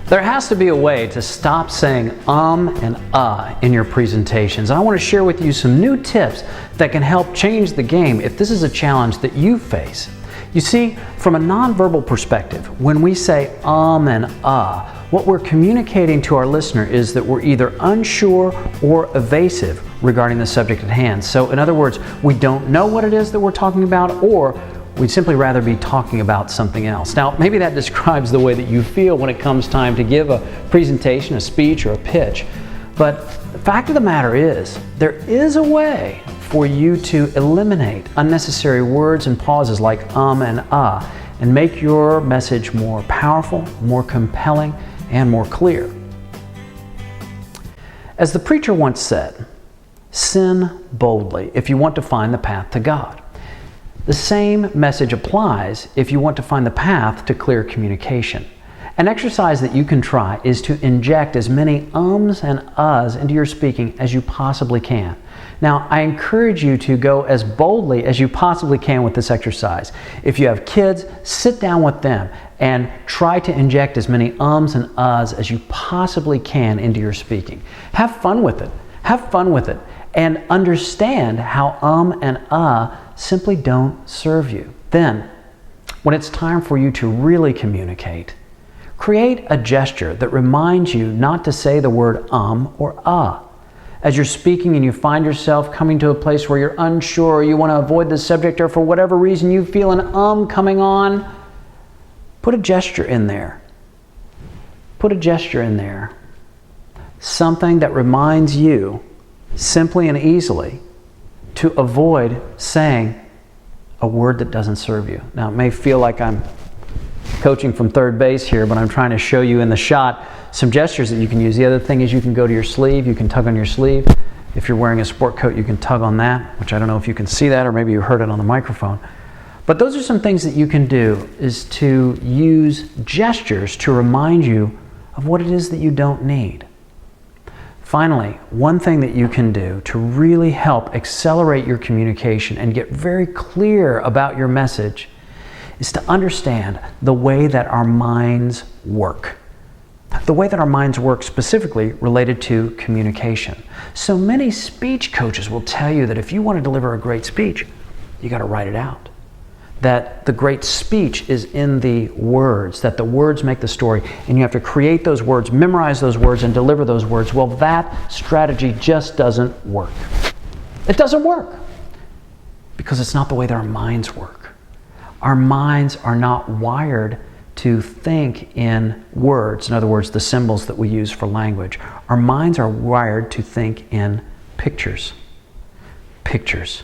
There has to be a way to stop saying and in your presentations. I want to share with you some new tips that can help change the game if this is a challenge that you face. You see, from a nonverbal perspective, when we say and what we're communicating to our listener is that we're either unsure or evasive regarding the subject at hand. So in other words, we don't know what it is that we're talking about, or we'd simply rather be talking about something else. Now, maybe that describes the way that you feel when it comes time to give a presentation, a speech, or a pitch. But the fact of the matter is, there is a way for you to eliminate unnecessary words and pauses like and make your message more powerful, more compelling, and more clear. As the preacher once said, sin boldly if you want to find the path to God. The same message applies if you want to find the path to clear communication. An exercise that you can try is to inject as many ums and uhs into your speaking as you possibly can. Now, I encourage you to go as boldly as you possibly can with this exercise. If you have kids, sit down with them and try to inject as many ums and uhs as you possibly can into your speaking. Have fun with it. Have fun with it. And understand how and simply don't serve you. Then, when it's time for you to really communicate, create a gesture that reminds you not to say the word or As you're speaking and you find yourself coming to a place where you're unsure, or you want to avoid the subject, or for whatever reason you feel an coming on, put a gesture in there. Put a gesture in there. Something that reminds you, simply and easily, to avoid saying a word that doesn't serve you. Now, it may feel like I'm coaching from third base here, but I'm trying to show you in the shot some gestures that you can use. The other thing is you can go to your sleeve, you can tug on your sleeve. If you're wearing a sport coat, you can tug on that, which I don't know if you can see that, or maybe you heard it on the microphone. But those are some things that you can do, is to use gestures to remind you of what it is that you don't need. Finally, one thing that you can do to really help accelerate your communication and get very clear about your message is to understand the way that our minds work. The way that our minds work specifically related to communication. So many speech coaches will tell you that if you want to deliver a great speech, you got to write it out. That the great speech is in the words, that the words make the story, and you have to create those words, memorize those words, and deliver those words. Well, that strategy just doesn't work. It doesn't work because it's not the way that our minds work. Our minds are not wired to think in words, in other words, the symbols that we use for language. Our minds are wired to think in pictures. Pictures.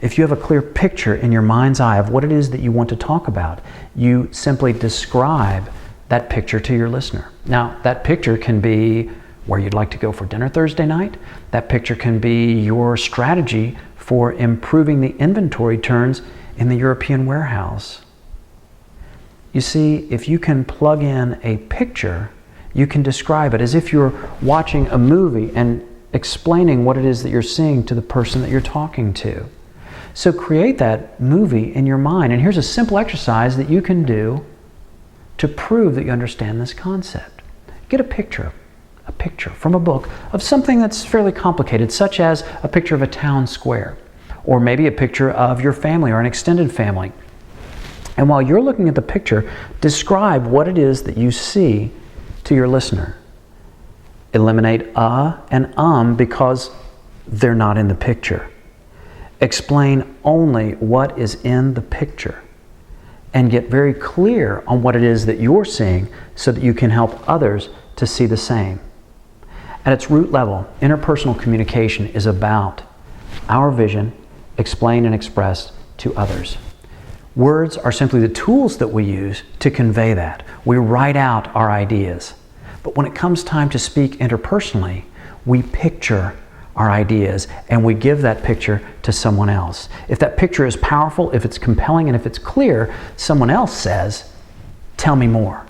If you have a clear picture in your mind's eye of what it is that you want to talk about, you simply describe that picture to your listener. Now, that picture can be where you'd like to go for dinner Thursday night. That picture can be your strategy for improving the inventory turns in the European warehouse. You see, if you can plug in a picture, you can describe it as if you're watching a movie and explaining what it is that you're seeing to the person that you're talking to. So create that movie in your mind. And here's a simple exercise that you can do to prove that you understand this concept. Get a picture from a book of something that's fairly complicated, such as a picture of a town square, or maybe a picture of your family or an extended family. And while you're looking at the picture, describe what it is that you see to your listener. Eliminate and because they're not in the picture. Explain only what is in the picture, and get very clear on what it is that you're seeing so that you can help others to see the same. At its root level, interpersonal communication is about our vision explained and expressed to others. Words are simply the tools that we use to convey that. We write out our ideas. But when it comes time to speak interpersonally, we picture our ideas and we give that picture to someone else. If that picture is powerful, if it's compelling, and if it's clear, someone else says, "Tell me more."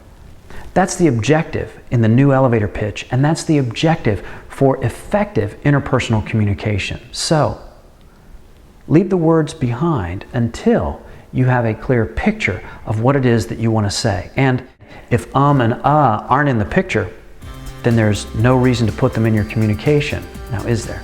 That's the objective in the new elevator pitch, and that's the objective for effective interpersonal communication. So, leave the words behind until you have a clear picture of what it is that you want to say. And If and aren't in the picture, then there's no reason to put them in your communication. Now, is there?